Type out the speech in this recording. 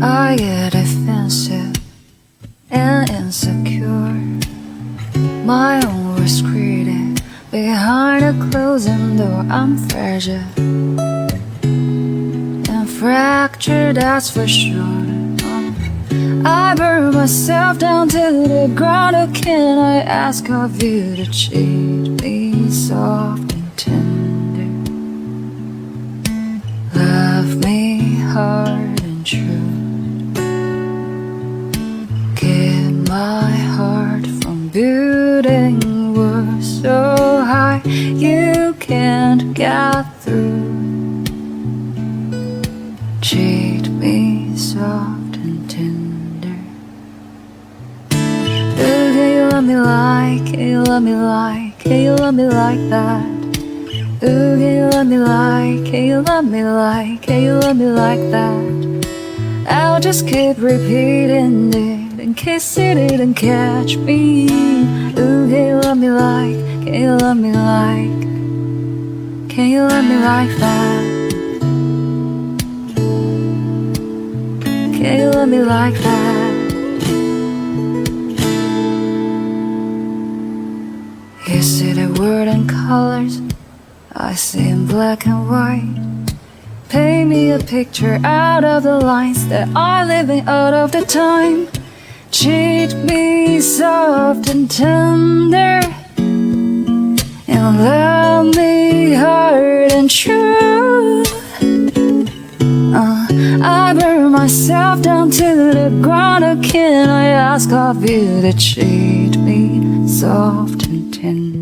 I get defensive and insecure. My own worst critic. Behind a closing door, I'm fragile and fractured, that's for sure. I burn myself down to the ground. How can I ask of you to treat me soft and tender? Love me hard and true. Keep my heart from building walls so high you can't get through. Treat me soft and tender. Ooh, can you love me like, can you love me like, can you love me like that? Ooh, can you love me like, can you love me like, can you love me like that? I'll just keep repeating it in case you didn't catch me. Ooh, can you love me like, can you love me like, can you love me like that? Can you love me like that? You see the word in colors, I see in black and white. Paint me a picture out of the lines that are living out of the time. Treat me soft and tender, and love me hard and true. I burn myself down to the ground. How can I ask of you to treat me soft and tender?